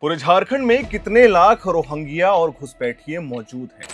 पूरे झारखंड में कितने लाख रोहिंग्या और घुसपैठिए मौजूद हैं?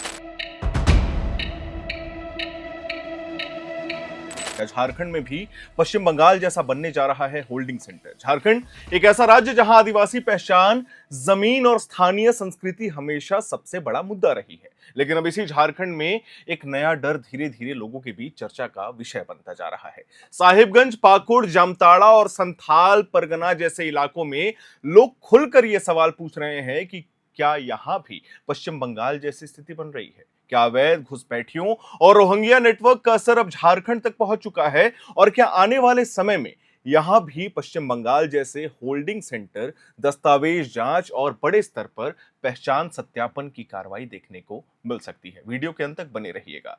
क्या झारखंड में भी पश्चिम बंगाल जैसा बनने जा रहा है होल्डिंग सेंटर? झारखंड एक ऐसा राज्य जहां आदिवासी पहचान, जमीन और स्थानीय संस्कृति हमेशा सबसे बड़ा मुद्दा रही है। लेकिन अब इसी झारखंड में एक नया डर धीरे धीरे लोगों के बीच चर्चा का विषय बनता जा रहा है। साहिबगंज, पाकुड़, जामताड़ा और संथाल परगना जैसे इलाकों में लोग खुलकर यह सवाल पूछ रहे हैं कि क्या यहां भी पश्चिम बंगाल जैसी स्थिति बन रही है? क्या अवैध घुसपैठियों और रोहिंग्या नेटवर्क का असर अब झारखंड तक पहुंच चुका है? और क्या आने वाले समय में यहां भी पश्चिम बंगाल जैसे होल्डिंग सेंटर, दस्तावेज जांच और बड़े स्तर पर पहचान सत्यापन की कार्रवाई देखने को मिल सकती है? वीडियो के अंत तक बने रहिएगा।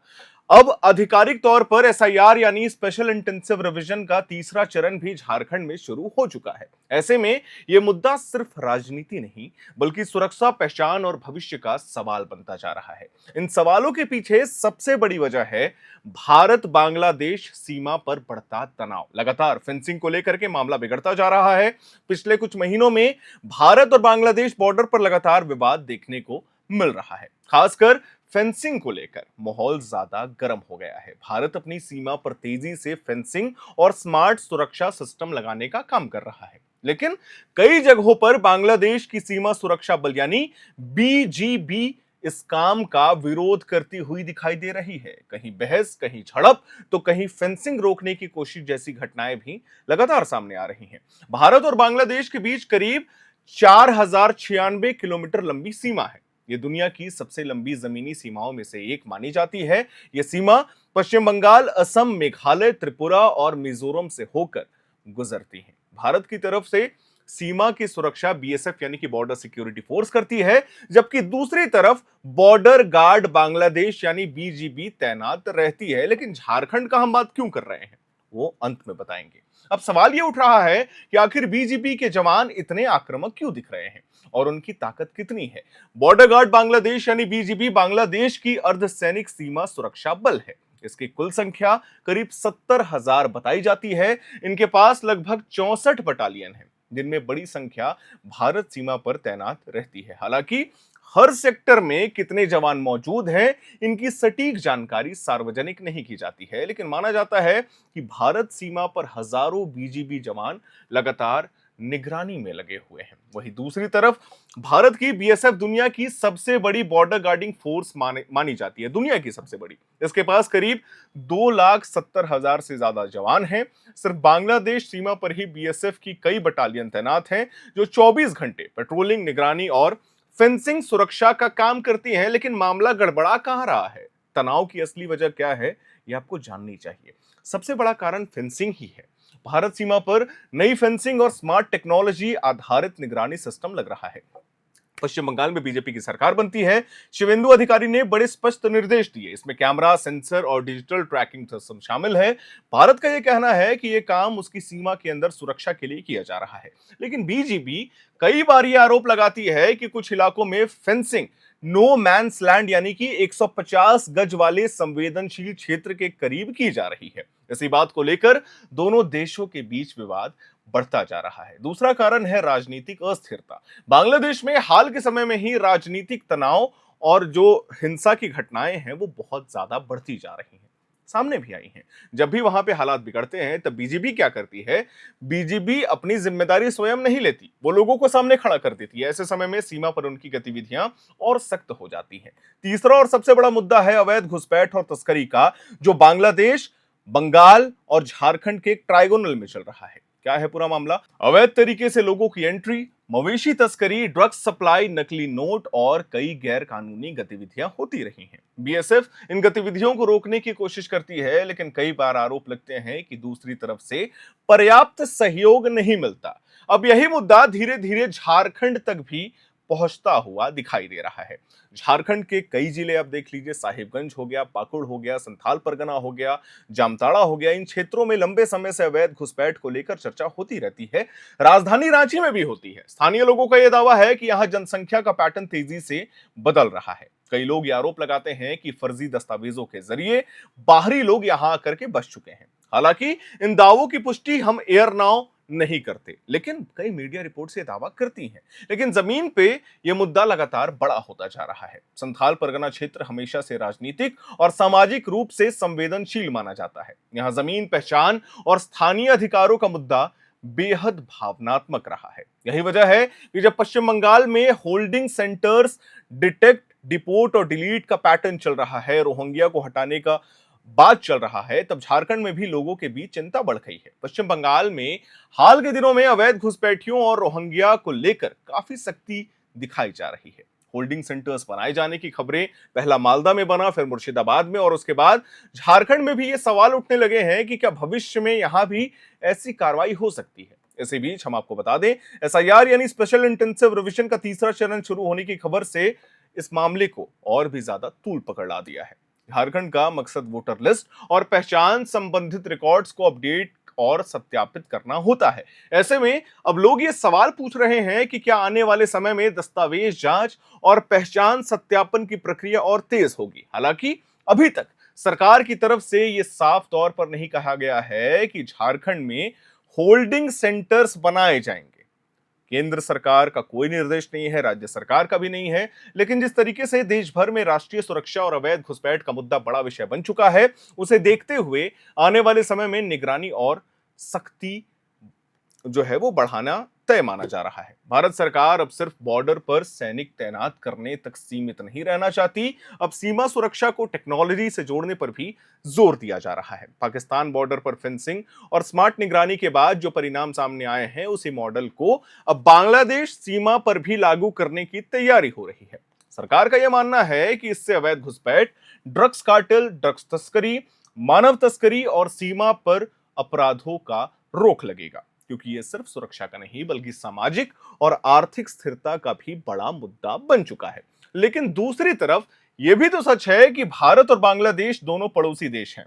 अब आधिकारिक तौर पर एसआईआर यानी स्पेशल इंटेंसिव रिवीजन का तीसरा चरण भी झारखंड में शुरू हो चुका है। ऐसे में यह मुद्दा सिर्फ राजनीति नहीं, बल्कि सुरक्षा, पहचान और भविष्य का सवाल बनता जा रहा है। इन सवालों के पीछे सबसे बड़ी वजह है भारत बांग्लादेश सीमा पर बढ़ता तनाव। लगातार फेंसिंग को लेकर के मामला बिगड़ता जा रहा है। पिछले कुछ महीनों में भारत और बांग्लादेश बॉर्डर पर लगातार विवाद देखने को मिल रहा है। खासकर फेंसिंग को लेकर माहौल ज्यादा गर्म हो गया है। भारत अपनी सीमा पर तेजी से फेंसिंग और स्मार्ट सुरक्षा सिस्टम लगाने का काम कर रहा है, लेकिन कई जगहों पर बांग्लादेश की सीमा सुरक्षा बल यानी बीजीबी इस काम का विरोध करती हुई दिखाई दे रही है। कहीं बहस, कहीं झड़प, तो कहीं फेंसिंग रोकने की कोशिश जैसी घटनाएं भी लगातार सामने आ रही हैं। भारत और बांग्लादेश के बीच करीब 4096 किलोमीटर लंबी सीमा है। यह दुनिया की सबसे लंबी जमीनी सीमाओं में से एक मानी जाती है। यह सीमा पश्चिम बंगाल, असम, मेघालय, त्रिपुरा और मिजोरम से होकर गुजरती है। भारत की तरफ से सीमा की सुरक्षा बीएसएफ यानी कि बॉर्डर सिक्योरिटी फोर्स करती है, जबकि दूसरी तरफ बॉर्डर गार्ड बांग्लादेश यानी बीजीबी तैनात रहती है। लेकिन झारखंड का हम बात क्यों कर रहे हैं, वो अंत में बताएंगे। अब सवाल ये उठ रहा है कि आखिर बीजीपी के जवान इतने आक्रामक क्यों दिख रहे हैं और उनकी ताकत कितनी है? बॉर्डर गार्ड बांग्लादेश यानी बीजीबी बांग्लादेश की अर्धसैनिक सीमा सुरक्षा बल है। इसकी कुल संख्या करीब 70,000 बताई जाती है। इनके पास लगभग 64 बटालियन है, जिनमें बड़ी संख्या भारत सीमा पर तैनात रहती है। हालांकि हर सेक्टर में कितने जवान मौजूद हैं, इनकी सटीक जानकारी सार्वजनिक नहीं की जाती है, लेकिन माना जाता है कि भारत सीमा पर हजारों बीजीबी जवान लगातार निगरानी में लगे हुए हैं। वहीं दूसरी तरफ भारत की बीएसएफ दुनिया की सबसे बड़ी बॉर्डर गार्डिंग फोर्स मानी जाती है, दुनिया की सबसे बड़ी। इसके पास करीब 2,70,000 से ज्यादा जवान हैं। सिर्फ बांग्लादेश सीमा पर ही बीएसएफ की कई बटालियन तैनात हैं, जो 24 घंटे पेट्रोलिंग, निगरानी और फेंसिंग सुरक्षा का काम करती हैं। लेकिन मामला गड़बड़ा कहां रहा है? तनाव की असली वजह क्या है, यह आपको जाननी चाहिए। सबसे बड़ा कारण फेंसिंग ही है। भारत सीमा पर नई फेंसिंग और स्मार्ट टेक्नोलॉजी आधारित निगरानी सिस्टम लग रहा है। पश्चिम बंगाल में बीजेपी की सरकार बनती है। शिवेंदु अधिकारी ने बड़े स्पष्ट निर्देश दिए। इसमें कैमरा, सेंसर और डिजिटल ट्रैकिंग सिस्टम शामिल है। भारत का यह कहना है कि यह काम उसकी सीमा के अंदर सुरक्षा के लिए किया जा रहा है, लेकिन बीजीबी कई बार यह आरोप लगाती है कि कुछ इलाकों में फेंसिंग नो मैन्स लैंड यानी कि 150 गज वाले संवेदनशील क्षेत्र के करीब की जा रही है। इसी बात को लेकर दोनों देशों के बीच विवाद बढ़ता जा रहा है। दूसरा कारण है राजनीतिक अस्थिरता। बांग्लादेश में हाल के समय में ही राजनीतिक तनाव और जो हिंसा की घटनाएं हैं वो बहुत ज्यादा बढ़ती जा रही हैं, सामने भी आई हैं। जब भी वहां पे हालात बिगड़ते हैं तब बीजीबी क्या करती है? बीजीबी अपनी जिम्मेदारी स्वयं नहीं लेती, वो लोगों को सामने खड़ा कर देती है। ऐसे समय में सीमा पर उनकी गतिविधियां और सख्त हो जाती हैं। तीसरा और सबसे बड़ा मुद्दा है अवैध घुसपैठ और तस्करी का, जो बांग्लादेश, बंगाल और झारखंड के एक ट्राइगोनल में चल रहा है। क्या है पूरा मामला? अवैध तरीके से लोगों की एंट्री, मवेशी तस्करी, ड्रग्स सप्लाई, नकली नोट और कई गैर कानूनी गतिविधियां होती रही हैं। बीएसएफ इन गतिविधियों को रोकने की कोशिश करती है, लेकिन कई बार आरोप लगते हैं कि दूसरी तरफ से पर्याप्त सहयोग नहीं मिलता। अब यही मुद्दा धीरे धीरे झारखंड तक भी पहुंचता हुआ दिखाई दे रहा है। झारखंड के कई जिले आप देख लीजिए, साहिबगंज हो गया, पाकुड़ हो गया, संथाल परगना हो गया, जामताड़ा हो गया, इन क्षेत्रों में लंबे समय से अवैध घुसपैठ को लेकर चर्चा होती रहती है। राजधानी रांची में भी होती है। स्थानीय लोगों का यह दावा है कि यहां जनसंख्या का पैटर्न तेजी से बदल रहा है। कई लोग ये आरोप लगाते हैं कि फर्जी दस्तावेजों के जरिए बाहरी लोग यहां आकर के बस चुके हैं। हालांकि इन दावों की पुष्टि हम एयर नाउ नहीं करते, लेकिन कई मीडिया रिपोर्ट से दावा करती हैं। लेकिन जमीन पे यह मुद्दा लगातार बड़ा होता जा रहा है। संथाल परगना क्षेत्र हमेशा से राजनीतिक और सामाजिक रूप से संवेदनशील माना जाता है। यहाँ जमीन पहचान और स्थानीय अधिकारों का मुद्दा बेहद भावनात्मक रहा है। यही वजह है कि जब पश्चिम बंगाल में होल्डिंग सेंटर्स डिटेक्ट, डिपोर्ट और डिलीट का पैटर्न चल रहा है, रोहिंग्या को हटाने का बात चल रहा है, तब झारखंड में भी लोगों के बीच चिंता बढ़ गई है। पश्चिम बंगाल में हाल के दिनों में अवैध घुसपैठियों और रोहिंग्या को लेकर काफी सख्ती दिखाई जा रही है। होल्डिंग सेंटर्स बनाए जाने की खबरें पहला मालदा में बना, फिर मुर्शिदाबाद में और उसके बाद झारखंड में भी ये सवाल उठने लगे हैं कि क्या भविष्य में यहां भी ऐसी कार्रवाई हो सकती है। इसी बीच हम आपको बता दें, एसआईआर यानी स्पेशल इंटेंसिव रिवीजन का तीसरा चरण शुरू होने की खबर से इस मामले को और भी ज्यादा तूल पकड़ा दिया है। झारखंड का मकसद वोटर लिस्ट और पहचान संबंधित रिकॉर्ड्स को अपडेट और सत्यापित करना होता है। ऐसे में अब लोग ये सवाल पूछ रहे हैं कि क्या आने वाले समय में दस्तावेज जांच और पहचान सत्यापन की प्रक्रिया और तेज होगी। हालांकि अभी तक सरकार की तरफ से यह साफ तौर पर नहीं कहा गया है कि झारखंड में होल्डिंग सेंटर्स बनाए जाएंगे। केंद्र सरकार का कोई निर्देश नहीं है, राज्य सरकार का भी नहीं है, लेकिन जिस तरीके से देश भर में राष्ट्रीय सुरक्षा और अवैध घुसपैठ का मुद्दा बड़ा विषय बन चुका है, उसे देखते हुए आने वाले समय में निगरानी और सख्ती जो है वो बढ़ाना तय माना जा रहा है। भारत सरकार अब सिर्फ बॉर्डर पर सैनिक तैनात करने तक सीमित नहीं रहना चाहती, अब सीमा सुरक्षा को टेक्नोलॉजी से जोड़ने पर भी जोर दिया जा रहा है। पाकिस्तान बॉर्डर पर फेंसिंग और स्मार्ट निगरानी के बाद जो परिणाम सामने आए हैं, उसी मॉडल को अब बांग्लादेश सीमा पर भी लागू करने की तैयारी हो रही है। सरकार का यह मानना है कि इससे अवैध घुसपैठ, ड्रग्स कार्टेल, ड्रग्स तस्करी, मानव तस्करी और सीमा पर अपराधों का रोक लगेगा, क्योंकि यह सिर्फ सुरक्षा का नहीं बल्कि सामाजिक और आर्थिक स्थिरता का भी बड़ा मुद्दा बन चुका है। लेकिन दूसरी तरफ यह भी तो सच है कि भारत और बांग्लादेश दोनों पड़ोसी देश हैं।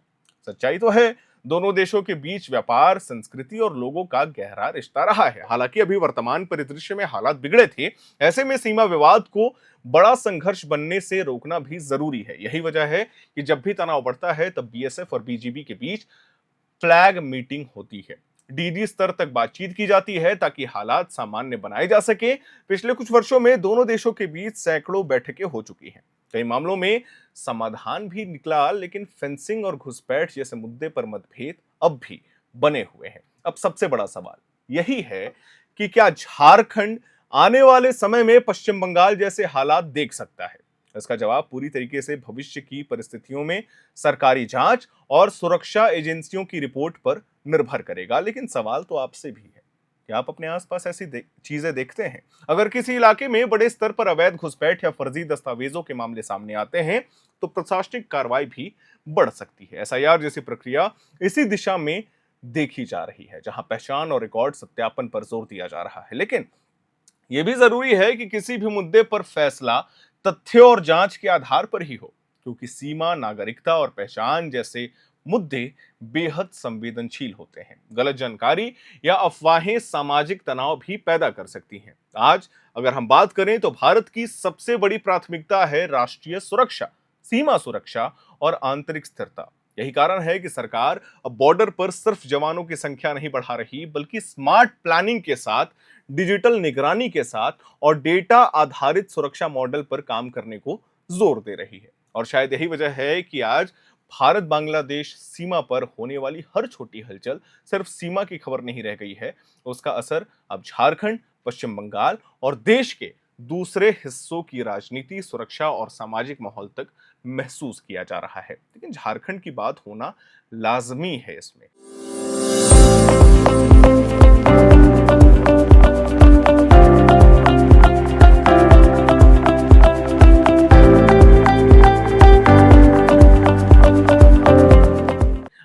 सच्चाई तो है, दोनों देशों के बीच व्यापार, संस्कृति और लोगों का गहरा रिश्ता रहा है। हालांकि अभी वर्तमान परिदृश्य में हालात बिगड़े थे। ऐसे में सीमा विवाद को बड़ा संघर्ष बनने से रोकना भी जरूरी है। यही वजह है कि जब भी तनाव बढ़ता है, तब बीएसएफ और बीजीबी के बीच फ्लैग मीटिंग होती है, डीडी स्तर तक बातचीत की जाती है ताकि हालात सामान्य बनाए जा सके। पिछले कुछ वर्षों में दोनों देशों के बीच सैकड़ों बैठकें हो चुकी हैं। कई मामलों में समाधान भी निकला, लेकिन फेंसिंग और घुसपैठ जैसे मुद्दे पर मतभेद अब भी बने हुए हैं। अब सबसे बड़ा सवाल यही है कि क्या झारखंड आने वाले समय में पश्चिम बंगाल जैसे हालात देख सकता है। इसका जवाब पूरी तरीके से भविष्य की परिस्थितियों में सरकारी जांच और सुरक्षा एजेंसियों की रिपोर्ट पर निर्भर करेगा। लेकिन सवाल तो आपसे भी है कि आप अपने आसपास ऐसी चीजें देखते हैं। अगर किसी इलाके में बड़े स्तर पर अवैध घुसपैठ या फर्जी दस्तावेजों के मामले सामने आते हैं, तो प्रशासनिक कार्रवाई भी बढ़ सकती है। एसआईआर जैसी प्रक्रिया इसी दिशा में देखी जा रही है, जहां पहचान और रिकॉर्ड सत्यापन पर जोर दिया जा रहा है। लेकिन यह भी जरूरी है कि किसी भी मुद्दे पर फैसला तथ्य और जांच के आधार पर ही हो, क्योंकि सीमा, नागरिकता और पहचान जैसे मुद्दे बेहद संवेदनशील होते हैं। गलत जानकारी या अफवाहें सामाजिक तनाव भी पैदा कर सकती हैं। आज अगर हम बात करें तो भारत की सबसे बड़ी प्राथमिकता है राष्ट्रीय सुरक्षा, सीमा सुरक्षा और आंतरिक स्थिरता। यही कारण है कि सरकार अब बॉर्डर पर सिर्फ जवानों की संख्या नहीं बढ़ा रही, बल्कि स्मार्ट प्लानिंग के साथ, डिजिटल निगरानी के साथ और डेटा आधारित सुरक्षा मॉडल पर काम करने को जोर दे रही है। और शायद यही वजह है कि आज भारत बांग्लादेश सीमा पर होने वाली हर छोटी हलचल सिर्फ सीमा की खबर नहीं रह गई है, उसका असर अब झारखंड, पश्चिम बंगाल और देश के दूसरे हिस्सों की राजनीति, सुरक्षा और सामाजिक माहौल तक महसूस किया जा रहा है। लेकिन झारखंड की बात होना लाजमी है इसमें।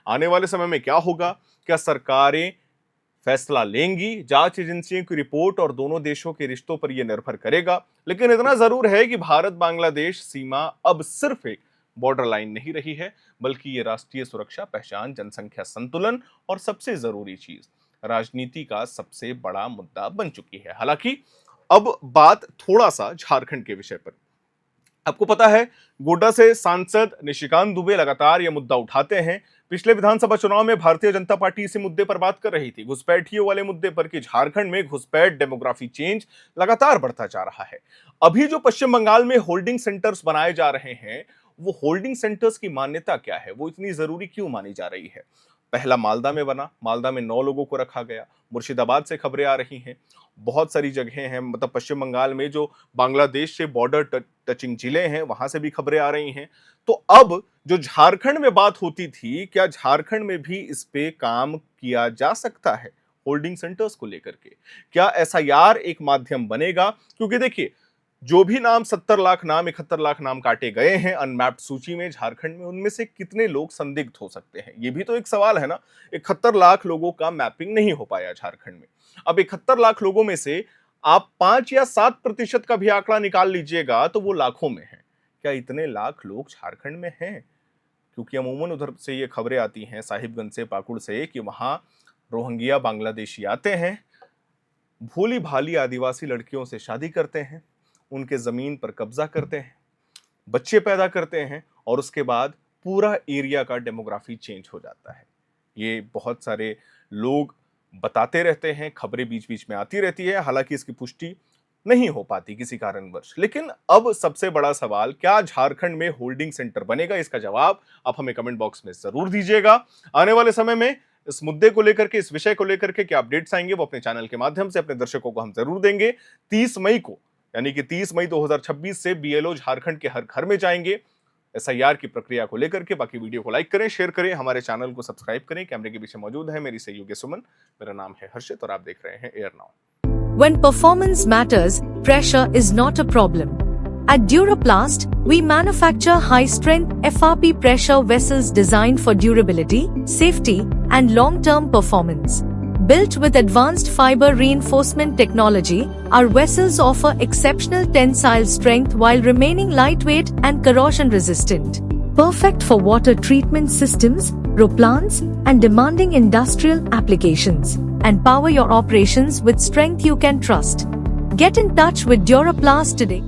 आने वाले समय में क्या होगा? क्या सरकारें फैसला लेंगी? जांच एजेंसियों की रिपोर्ट और दोनों देशों के रिश्तों पर यह निर्भर करेगा। लेकिन इतना जरूर है कि भारत बांग्लादेश सीमा अब सिर्फ एक बॉर्डर लाइन नहीं रही है, बल्कि ये राष्ट्रीय सुरक्षा, पहचान, जनसंख्या संतुलन और सबसे जरूरी चीज राजनीति का सबसे बड़ा मुद्दा बन चुकी है। हालांकि अब बात थोड़ा सा झारखंड के विषय पर। आपको पता है, गोड्डा से सांसद निशिकांत दुबे लगातार यह मुद्दा उठाते हैं। पिछले विधानसभा चुनाव में भारतीय जनता पार्टी इसी मुद्दे पर बात कर रही थी, घुसपैठियों वाले मुद्दे पर, कि झारखंड में घुसपैठ डेमोग्राफी चेंज लगातार बढ़ता जा रहा है। अभी जो पश्चिम बंगाल में होल्डिंग सेंटर्स बनाए जा रहे हैं, वो होल्डिंग सेंटर्स की मान्यता क्या है, वो इतनी जरूरी क्यों मानी जा रही है? पहला मालदा में बना, मालदा में 9 लोगों को रखा गया। मुर्शिदाबाद से खबरें आ रही हैं, बहुत सारी जगहें हैं, मतलब पश्चिम बंगाल में जो बांग्लादेश से बॉर्डर टचिंग जिले हैं, वहां से भी खबरें आ रही हैं। तो अब जो झारखंड में बात होती थी, क्या झारखंड में भी इस पे काम किया जा सकता है होल्डिंग सेंटर्स को लेकर के? क्या एसआईआर एक माध्यम बनेगा? क्योंकि देखिए, जो भी नाम 70 लाख नाम, 71 लाख नाम काटे गए हैं अनमैप्ड सूची में झारखंड में, उनमें से कितने लोग संदिग्ध हो सकते हैं? ये भी तो एक सवाल है ना। 71 लाख लोगों का मैपिंग नहीं हो पाया झारखंड में। अब 71 लाख लोगों में से आप 5 या 7% का भी आंकड़ा निकाल लीजिएगा तो वो लाखों में है। क्या इतने लाख लोग झारखंड में हैं? क्योंकि अमूमन उधर से ये खबरें आती हैं, साहिबगंज से, पाकुड़ से, कि वहां रोहिंग्या बांग्लादेशी आते हैं, भोली भाली आदिवासी लड़कियों से शादी करते हैं, उनके जमीन पर कब्जा करते हैं, बच्चे पैदा करते हैं, और उसके बाद पूरा एरिया का डेमोग्राफी चेंज हो जाता है। ये बहुत सारे लोग बताते रहते हैं, खबरें बीच बीच में आती रहती है, हालांकि इसकी पुष्टि नहीं हो पाती किसी कारणवश। लेकिन अब सबसे बड़ा सवाल, क्या झारखंड में होल्डिंग सेंटर बनेगा? इसका जवाब आप हमें कमेंट बॉक्स में जरूर दीजिएगा। आने वाले समय में इस मुद्दे को लेकर के, इस विषय को लेकर के क्या अपडेट्स आएंगे, वो अपने चैनल के माध्यम से अपने दर्शकों को हम जरूर देंगे। 30 मई को, यानी कि 30 मई 2026 से बीएलओ झारखंड के हर घर में जाएंगे एसआईआर की प्रक्रिया को लेकर के। बाकी वीडियो को लाइक करें, शेयर करें, हमारे चैनल को सब्सक्राइब करें। कैमरे के पीछे मौजूद है मेरी सहयोगी सुमन, मेरा नाम है हर्षित और आप देख रहे हैं air now. When performance matters, pressure is not a problem. At Duraplast, we manufacture high-strength FRP pressure vessels designed for durability, safety, and long-term performance. Built with advanced fiber reinforcement technology, our vessels offer exceptional tensile strength while remaining lightweight and corrosion resistant. Perfect for water treatment systems, roplants, and demanding industrial applications. And power your operations with strength you can trust. Get in touch with Duraplast today.